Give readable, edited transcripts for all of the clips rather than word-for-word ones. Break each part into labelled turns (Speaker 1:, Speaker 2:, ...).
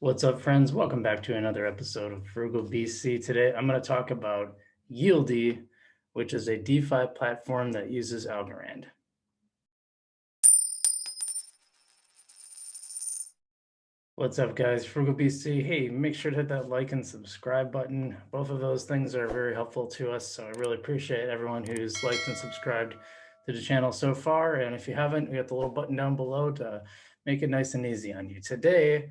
Speaker 1: What's up, friends? Welcome back to another episode of Frugal BC. Today, I'm going to talk about Yieldy, which is a DeFi platform that uses Algorand. What's up, guys? Frugal BC. Hey, make sure to hit that like and subscribe button. Both of those things are very helpful to us, so I really appreciate everyone who's liked and subscribed to the channel so far. And if you haven't, we got the little button down below to make it nice and easy on you. Today,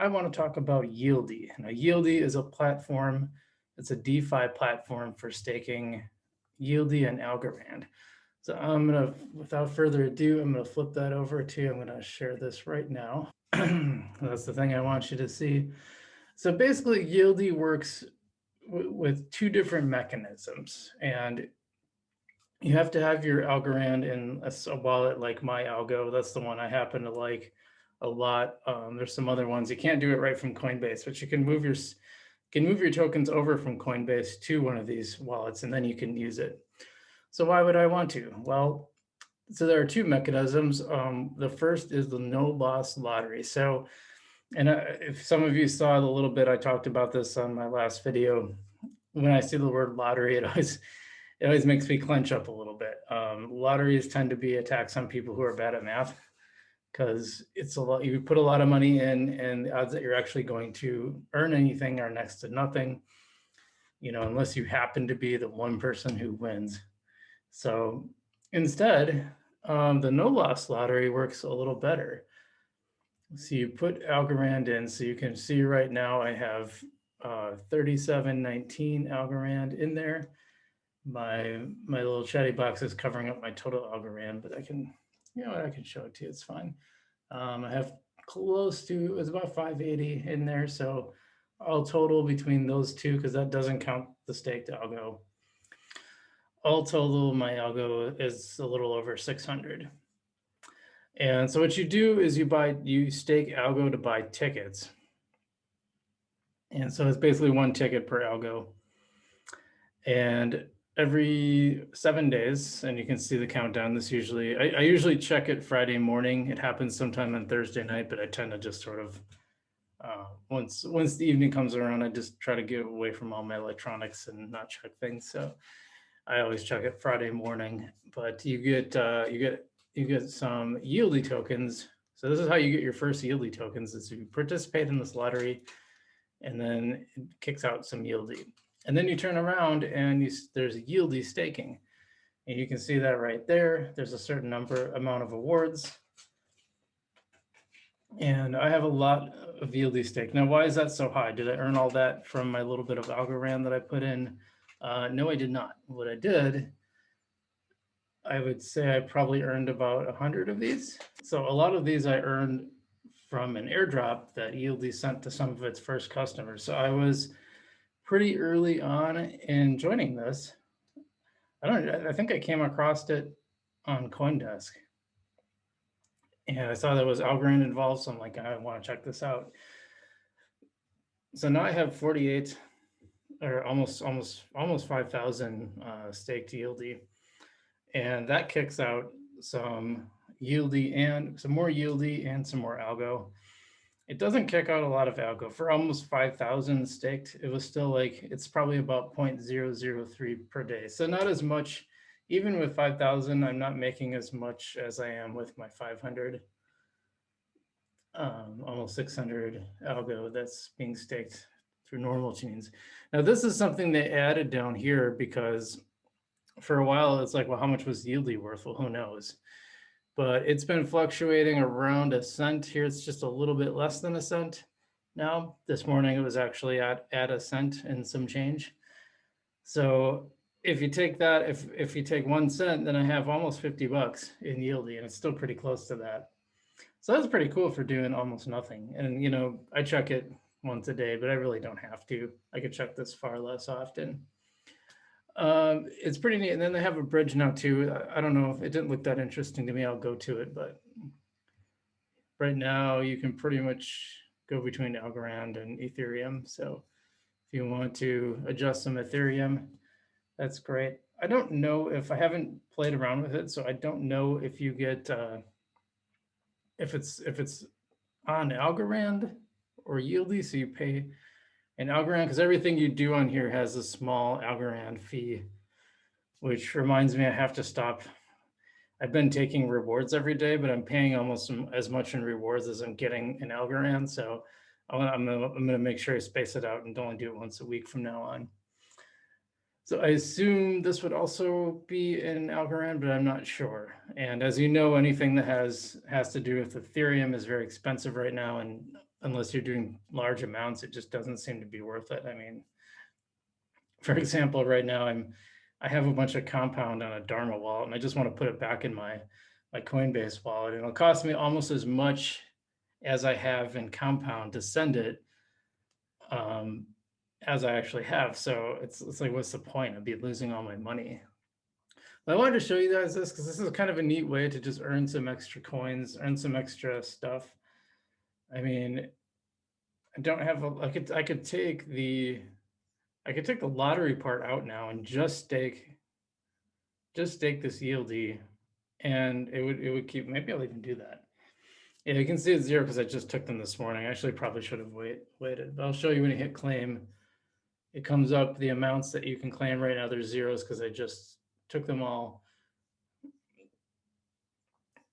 Speaker 1: I want to talk about Yieldy. Now, Yieldy is a platform, it's a DeFi platform for staking Yieldy and Algorand. So I'm gonna, without further ado, I'm gonna flip that over to you. I'm gonna share this right now. That's the thing I want you to see. So basically, Yieldy works with two different mechanisms, and you have to have your Algorand in a wallet like my Algo. That's the one I happen to like a lot. There's some other ones. You can't do it right from Coinbase, but you can move your tokens over from Coinbase to one of these wallets, and then you can use it. So why would I want to? Well, so there are two mechanisms. The first is the no loss lottery. So, and if some of you saw the little bit I talked about this on my last video, when I see the word lottery, it always makes me clench up a little bit. Lotteries tend to be attacks on people who are bad at math because it's a lot. You put a lot of money in, and the odds that you're actually going to earn anything are next to nothing. You know, unless you happen to be the one person who wins. So instead, the no loss lottery works a little better. So you put Algorand in, so you can see right now I have 3719 Algorand in there. My little chatty box is covering up my total Algorand, but I can, I can show it to you. It's fine. I have close to, it's about 580 in there. So all total between those two, because that doesn't count the staked algo. All total, my algo is a little over 600. And so what you do is you stake algo to buy tickets. And so it's basically one ticket per algo. And every 7 days, and you can see the countdown, this usually, I usually check it Friday morning. It happens sometime on Thursday night, but I tend to just sort of, once the evening comes around, I just try to get away from all my electronics and not check things. So I always check it Friday morning, but you get some Yieldy tokens. So this is how you get your first Yieldy tokens: is you participate in this lottery, and then it kicks out some Yieldy, and then you turn around and there's Yieldy staking, and you can see that right there. There's a certain amount of awards, and I have a lot of Yieldy stake. Now, why is that so high? Did I earn all that from my little bit of Algorand that I put in? No, I did not. What I did, I would say I probably earned about 100 of these. So a lot of these I earned from an airdrop that Yieldy sent to some of its first customers. So I was pretty early on in joining this. I think I came across it on CoinDesk. And I saw there was Algorand involved, so I'm like, I want to check this out. So now I have 48 or almost 5,000 staked Yieldy. And that kicks out some Yieldy and some more Yieldy and some more algo. It doesn't kick out a lot of algo. For almost 5,000 staked, it was still like, it's probably about 0.003 per day. So not as much, even with 5,000, I'm not making as much as I am with my 500, almost 600 algo that's being staked through normal chains. Now this is something they added down here because for a while it's like, well, how much was Yieldy worth? Well, who knows? But it's been fluctuating around a cent. Here it's just a little bit less than a cent. Now this morning it was actually at a cent and some change. So if you take that, if you take 1 cent, then I have almost 50 bucks in Yieldy, and it's still pretty close to that. So that's pretty cool for doing almost nothing. And I check it once a day, but I really don't have to. I could check this far less often. It's pretty neat. And then they have a bridge now too. I don't know if it didn't look that interesting to me. I'll go to it, but right now you can pretty much go between Algorand and Ethereum. So if you want to adjust some Ethereum, that's great. I don't know if I haven't played around with it, so I don't know if you get if it's on Algorand or Yieldy. So you pay an Algorand because everything you do on here has a small Algorand fee, which reminds me I have to stop. I've been taking rewards every day, but I'm paying almost as much in rewards as I'm getting in Algorand. So I'm gonna make sure I space it out and only do it once a week from now on. So I assume this would also be in Algorand, but I'm not sure. And as you know, anything that has to do with Ethereum is very expensive right now. And unless you're doing large amounts, it just doesn't seem to be worth it. I mean, for example, right now I have a bunch of compound on a Dharma wallet, and I just want to put it back in my Coinbase wallet. And it'll cost me almost as much as I have in compound to send it, um, as I actually have. So it's like, what's the point? I'd be losing all my money. But I wanted to show you guys this because this is kind of a neat way to just earn some extra coins, earn some extra stuff. I mean, I don't have a, I could take the lottery part out now and just stake this ELD, and it would keep. Maybe I'll even do that. Yeah, you can see it's 0 because I just took them this morning. Actually, probably should have waited, but I'll show you when you hit claim. It comes up the amounts that you can claim right now. There's zeros because I just took them all.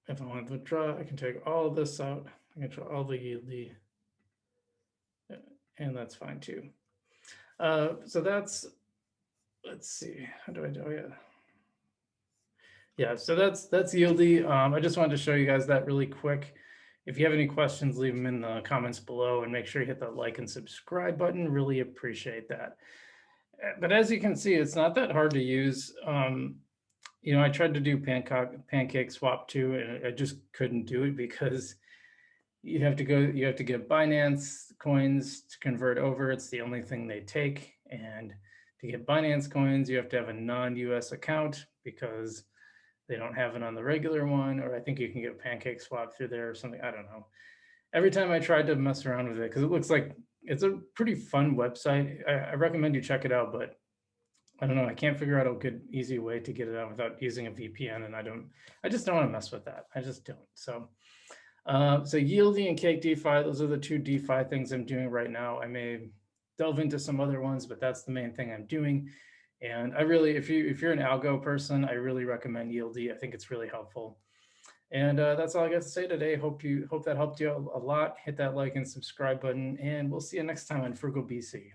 Speaker 1: If I want to withdraw, I can take all of this out. I can draw all the ELD, and that's fine too. So that's, let's see, how do I do it? Yeah, so that's ELD. I just wanted to show you guys that really quick. If you have any questions, leave them in the comments below, and make sure you hit that like and subscribe button. Really appreciate that. But as you can see, it's not that hard to use. You know, I tried to do pancake swap too, and I just couldn't do it because you have to get Binance coins to convert over. It's the only thing they take. And to get Binance coins, you have to have a non-US account because they don't have it on the regular one. Or I think you can get pancake swap through there or something. I don't know. Every time I tried to mess around with it, because it looks like it's a pretty fun website. I recommend you check it out, but I don't know. I can't figure out a good, easy way to get it out without using a VPN. And I just don't want to mess with that. I just don't. So Yieldy and Cake DeFi, those are the two DeFi things I'm doing right now. I may delve into some other ones, but that's the main thing I'm doing. And I really, if you're an algo person, I really recommend Yieldy. I think it's really helpful. And that's all I got to say today. Hope that helped you a lot. Hit that like and subscribe button, and we'll see you next time on Frugal BC.